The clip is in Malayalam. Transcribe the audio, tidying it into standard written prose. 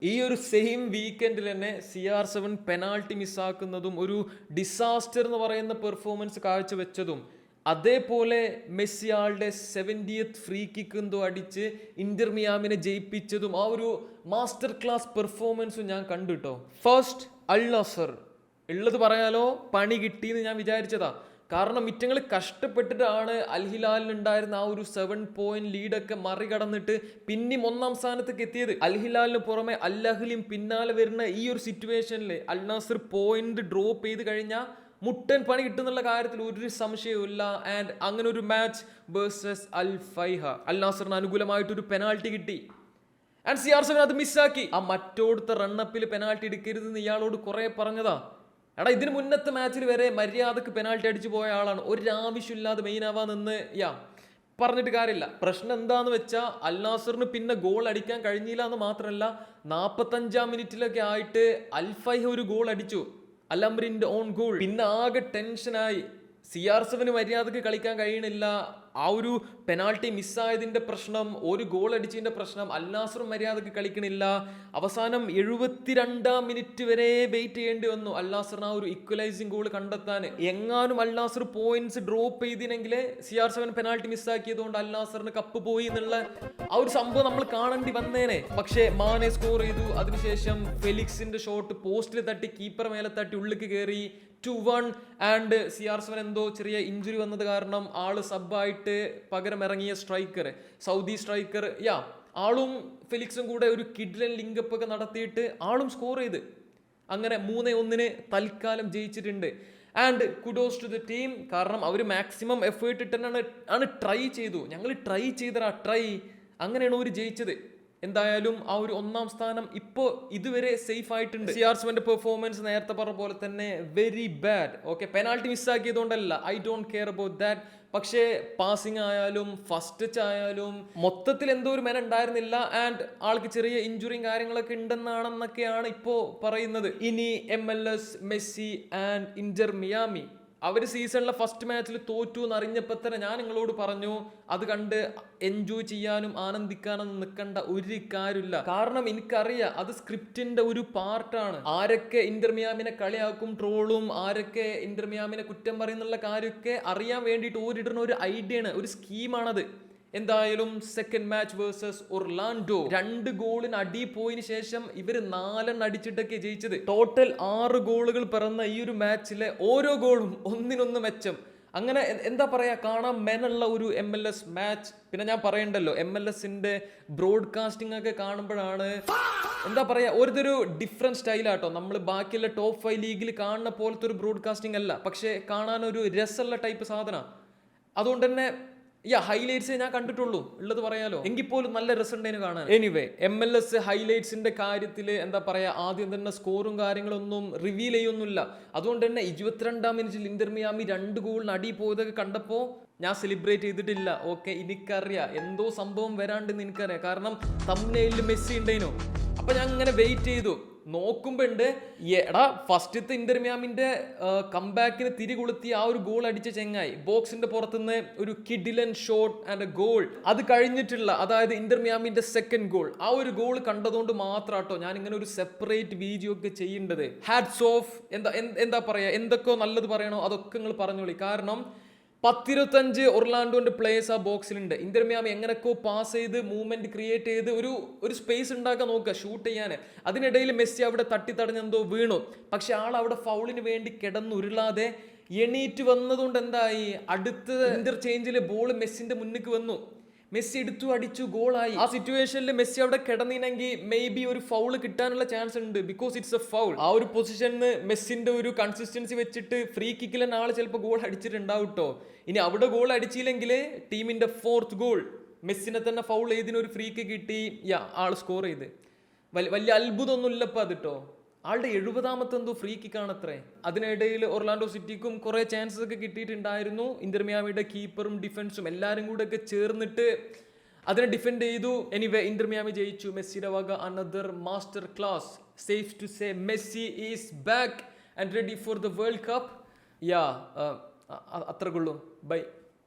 ഈ ഒരു സെയിം വീക്കെൻഡിൽ തന്നെ CR7 പെനാൾട്ടി മിസ്സാക്കുന്നതും ഒരു ഡിസാസ്റ്റർ എന്ന് പറയുന്ന പെർഫോമൻസ് കാഴ്ചവെച്ചതും അതേപോലെ മെസ്സി ആളുടെ 70th ഫ്രീ കിക്ക് എന്തോ അടിച്ച് ഇന്റർ മിയാമിനെ ജയിപ്പിച്ചതും ആ ഒരു മാസ്റ്റർ ക്ലാസ് പെർഫോമൻസും ഞാൻ കണ്ടു കേട്ടോ. ഫസ്റ്റ് അൽ നസർ ഉള്ളത് പറയാലോ, പണി കിട്ടിയെന്ന് ഞാൻ വിചാരിച്ചതാ. കാരണം ഇറ്റങ്ങൾ കഷ്ടപ്പെട്ടിട്ടാണ് അൽ ഹിലാലിനുണ്ടായിരുന്ന ആ ഒരു 7 പോയിന്റ് ലീഡൊക്കെ മറികടന്നിട്ട് പിന്നെയും ഒന്നാം സ്ഥാനത്തേക്ക് എത്തിയത്. അൽ ഹിലാലിന് പുറമെ അൽ അഹ്ലിയും പിന്നാലെ വരുന്ന ഈ ഒരു സിറ്റുവേഷനിൽ അൽ നാസർ പോയിന്റ് ഡ്രോപ്പ് ചെയ്ത് കഴിഞ്ഞാൽ മുട്ടൻ പണി കിട്ടുന്നുള്ള കാര്യത്തിൽ ഒരു സംശയവുമില്ല. ആൻഡ് അങ്ങനെ ഒരു മാച്ച് വേഴ്സസ് അൽ ഫൈഹ അൽ നാസറിന് അനുകൂലമായിട്ടൊരു പെനാൾട്ടി കിട്ടി. ആൻഡ് CR7 അത് മിസ്സാക്കി. ആ മറ്റോടുത്ത റണ്ണപ്പിൽ പെനാൾട്ടി എടുക്കരുതെന്ന് ഇയാളോട് കുറെ പറഞ്ഞതാ. എടാ, ഇതിന് മുന്നത്തെ മാച്ചിൽ വരെ മര്യാദക്ക് പെനാൾട്ടി അടിച്ചു പോയ ആളാണ്. ഒരാവശ്യമില്ലാതെ മെയിൻ ആവാൻ നിന്ന് പറഞ്ഞിട്ട് കാര്യമില്ല. പ്രശ്നം എന്താന്ന് വെച്ചാൽ അൽ നാസറിന് പിന്നെ ഗോൾ അടിക്കാൻ കഴിഞ്ഞില്ല എന്ന് മാത്രമല്ല, 45-ാം മിനിറ്റിലൊക്കെ ആയിട്ട് അൽ ഫൈഹ ഒരു ഗോൾ അടിച്ചു, അൽ അംറിന്റെ ഓൺ ഗോൾ. പിന്നെ ആകെ ടെൻഷനായി. CR7 മര്യാദക്ക് കളിക്കാൻ കഴിയണില്ല. ആ ഒരു പെനാൾട്ടി മിസ്സായതിന്റെ പ്രശ്നം, ഒരു ഗോൾ അടിച്ചതിന്റെ പ്രശ്നം, അൽ നാസറും മര്യാദക്ക് കളിക്കണില്ല. അവസാനം 72-ാം മിനിറ്റ് വരെ വെയിറ്റ് ചെയ്യേണ്ടി വന്നു അൽ നാസറിന് ആ ഒരു ഇക്വലൈസിങ് ഗോൾ കണ്ടെത്താൻ. എങ്ങാനും അൽ നാസർ പോയിന്റ്സ് ഡ്രോപ്പ് ചെയ്തിനെങ്കിൽ CR7 പെനാൾട്ടി മിസ്സാക്കിയതുകൊണ്ട് അൽ നാസറിന് കപ്പ് പോയി എന്നുള്ള ആ ഒരു സംഭവം നമ്മൾ കാണേണ്ടി വന്നേനെ. പക്ഷേ മാനെ സ്കോർ ചെയ്തു. അതിനുശേഷം ഫെലിക്സിന്റെ ഷോട്ട് പോസ്റ്റിൽ തട്ടി കീപ്പർ മേലെ തട്ടി ഉള്ളിലേക്ക് കയറി 2-1. ആൻഡ് CR7 എന്തോ ചെറിയ ഇഞ്ചുറി വന്നത് കാരണം ആള് സബ്ബായിട്ട് പകരം ഇറങ്ങിയ സ്ട്രൈക്കർ, സൗദി സ്ട്രൈക്കർ ആളും ഫെലിക്സും കൂടെ ഒരു കിഡ്ലൻ ലിങ്കപ്പ് ഒക്കെ നടത്തിയിട്ട് ആളും സ്കോർ ചെയ്ത് അങ്ങനെ 3-1 തൽക്കാലം ജയിച്ചിട്ടുണ്ട്. And kudos to the team. കാരണം അവർ മാക്സിമം എഫേർട്ട് ഇട്ടാണ് ട്രൈ ചെയ്തു. ഞങ്ങൾ ട്രൈ ചെയ്തടാ, അങ്ങനെയാണ് അവർ ജയിച്ചത്. എന്തായാലും ആ ഒരു ഒന്നാം സ്ഥാനം ഇപ്പോൾ ഇതുവരെ സേഫ് ആയിട്ടുണ്ട്. CR7 പെർഫോമൻസ് നേരത്തെ പറഞ്ഞ പോലെ തന്നെ വെരി ബാഡ്. ഓക്കെ, പെനാൾട്ടി മിസ്സാക്കിയതുകൊണ്ടല്ല, I don't care about that. പക്ഷേ പാസിംഗ് ആയാലും ഫസ്റ്റ് ടച്ച് ആയാലും മൊത്തത്തിൽ എന്തോ ഒരു മെന ഉണ്ടായിരുന്നില്ല. ആൻഡ് ആൾക്ക് ചെറിയ ഇഞ്ചുറിയും കാര്യങ്ങളൊക്കെ ഉണ്ടെന്നൊക്കെയാണ് ഇപ്പോൾ പറയുന്നത്. ഇനി MLS, Messi and Inter Miami അവർ സീസണിലെ ഫസ്റ്റ് മാച്ചിൽ തോറ്റു എന്നറിഞ്ഞപ്പോൾ തന്നെ ഞാൻ നിങ്ങളോട് പറഞ്ഞു, അത് കണ്ട് എൻജോയ് ചെയ്യാനും ആനന്ദിക്കാനൊന്നും നിൽക്കേണ്ട ഒരു കാര്യമില്ല. കാരണം എനിക്കറിയാം അത് സ്ക്രിപ്റ്റിന്റെ ഒരു പാർട്ടാണ്. ആരൊക്കെ ഇന്റർ മിയാമിനെ കളിയാക്കും, ട്രോളും, ആരൊക്കെ ഇന്റർ മിയാമിനെ കുറ്റം പറയുന്നുള്ള കാര്യമൊക്കെ അറിയാൻ വേണ്ടിയിട്ട് ഓരിടുന്ന ഒരു ഐഡിയ ആണ്, ഒരു സ്കീമാണത്. എന്തായാലും സെക്കൻഡ് മാച്ച് വേഴ്സസ് ഒർലാൻഡോ 2 ഗോളിന് അടി പോയതിനു ശേഷം ഇവര് 4 അടിച്ചിട്ടൊക്കെ ജയിച്ചത്. ടോട്ടൽ 6 ഗോളുകൾ പിറന്ന ഈ ഒരു മാച്ചിലെ ഓരോ ഗോളും ഒന്നിനൊന്ന് മെച്ചം. അങ്ങനെ എന്താ പറയാ, കാണാൻ മെനുള്ള ഒരു MLS മാച്ച്. പിന്നെ ഞാൻ പറയണ്ടല്ലോ, MLS-ന്റെ ബ്രോഡ്കാസ്റ്റിംഗ് ഒക്കെ കാണുമ്പോഴാണ് എന്താ പറയാ, ഒരു ഡിഫറെന്റ് സ്റ്റൈലാട്ടോ. നമ്മൾ ബാക്കിയുള്ള ടോപ്പ് 5 ലീഗിൽ കാണുന്ന പോലത്തെ ഒരു ബ്രോഡ്കാസ്റ്റിംഗ് അല്ല, പക്ഷെ കാണാൻ ഒരു രസമുള്ള ടൈപ്പ് സാധനം. അതുകൊണ്ട് തന്നെ ഹൈലൈറ്റ്സ് ഞാൻ കണ്ടിട്ടുള്ളൂ, ഉള്ളത് പറയാലോ. എങ്കിൽ പോലും നല്ല രസമുണ്ടേന് കാണാൻ. എനിവേ, MLS ഹൈലൈറ്റ്സിന്റെ കാര്യത്തിൽ എന്താ പറയാ, ആദ്യം തന്നെ സ്കോറും കാര്യങ്ങളൊന്നും റിവീൽ ചെയ്യൊന്നുമില്ല. അതുകൊണ്ട് തന്നെ 22-ാം മിനിറ്റിൽ ഇന്റർ മിയാമി 2 ഗോളിന് അടി പോയതൊക്കെ കണ്ടപ്പോൾ ഞാൻ സെലിബ്രേറ്റ് ചെയ്തിട്ടില്ല. ഓക്കെ, എനിക്കറിയാം എന്തോ സംഭവം വരാണ്ടെന്ന് എനിക്കറിയാം. കാരണം തംബ്നെയിലിൽ മെസ്സി ഉണ്ടേനോ. അപ്പൊ ഞാൻ ഇങ്ങനെ വെയിറ്റ് ചെയ്തു. നോക്കുമ്പോ ഉണ്ട് എടാ, ഫസ്റ്റത്തെ ഇന്റർ മിയാമിന്റെ കംബാക്കിന് തിരികൊളുത്തി ആ ഒരു ഗോൾ അടിച്ച ചെങ്ങായി ബോക്സിന്റെ പുറത്തുനിന്ന് ഒരു കിഡിലൻ ഷോട്ട് ആൻഡ് എ ഗോൾ. അത് കഴിഞ്ഞിട്ടുള്ള, അതായത് ഇന്റർ മിയാമിന്റെ സെക്കൻഡ് ഗോൾ, ആ ഒരു ഗോൾ കണ്ടതുകൊണ്ട് മാത്രാട്ടോ ഞാൻ ഇങ്ങനെ ഒരു സെപ്പറേറ്റ് വീഡിയോ ഒക്കെ ചെയ്യേണ്ടത്. Hats off. എന്താ പറയാ, എന്തൊക്കെ നല്ലത് പറയണോ അതൊക്കെ നിങ്ങൾ പറഞ്ഞോളി. കാരണം 10-25 ഒർലാൻഡോന്റെ പ്ലേയേഴ്സ് ആ ബോക്സിലുണ്ട്. ഇന്റർ മിയാമി എങ്ങനെയൊക്കെ പാസ് ചെയ്ത് മൂവ്മെന്റ് ക്രിയേറ്റ് ചെയ്ത് ഒരു സ്പേസ് ഉണ്ടാക്കാൻ നോക്കുക ഷൂട്ട് ചെയ്യാൻ. അതിനിടയിൽ മെസ്സി അവിടെ തട്ടിത്തടഞ്ഞെന്തോ വീണു. പക്ഷെ ആൾ അവിടെ ഫൗളിന് വേണ്ടി കിടന്നുരുളാതെ എണീറ്റ് വന്നതുകൊണ്ട് എന്തായി, അടുത്ത ഇന്റർചേഞ്ചിൽ ബോൾ മെസ്സിന്റെ മുന്നിക്ക് വന്നു. മെസ്സി എടുത്തു, അടിച്ചു, ഗോളായി. ആ സിറ്റുവേഷനിൽ മെസ്സി അവിടെ കിടന്നിനെങ്കിൽ മേ ബി ഒരു ഫൗൾ കിട്ടാനുള്ള ചാൻസ് ഉണ്ട്, ബിക്കോസ് ഇറ്റ്സ് എ ഫൗൾ. ആ ഒരു പൊസിഷനിൽ മെസ്സിന്റെ ഒരു കൺസിസ്റ്റൻസി വെച്ചിട്ട് ഫ്രീ കിക്കിൽ തന്നെ ആള് ചിലപ്പോൾ ഗോൾ അടിച്ചിട്ടുണ്ടാവും കേട്ടോ. ഇനി അവിടെ ഗോൾ അടിച്ചില്ലെങ്കിൽ ടീമിന്റെ 4th ഗോൾ മെസ്സിനെ തന്നെ ഫൗൾ ചെയ്തിന് ഒരു ഫ്രീ കിക്ക് കിട്ടി, ആള് സ്കോർ ചെയ്ത്. വലിയ അത്ഭുതമൊന്നും ഇല്ലപ്പോ അത് കേട്ടോ. ആളുടെ 70ാമത്തെ എന്തോ ഫ്രീ കിക്കാണ് അത്രേ. അതിനിടയിൽ ഒർലാൻഡോ സിറ്റിക്കും കുറെ ചാൻസസ് ഒക്കെ കിട്ടിയിട്ടുണ്ടായിരുന്നു. ഇന്റർ മിയാമിയുടെ കീപ്പറും ഡിഫൻസും എല്ലാവരും കൂടെ ഒക്കെ ചേർന്നിട്ട് അതിനെ ഡിഫെൻഡ് ചെയ്തു. എനിവേ, ഇന്റർ മിയാമി ജയിച്ചു. മെസ്സിയുടെ വക another master class. Safe to say Messi is back and ready for the World Cup. അത്രക്കുള്ളൂ. ബൈ.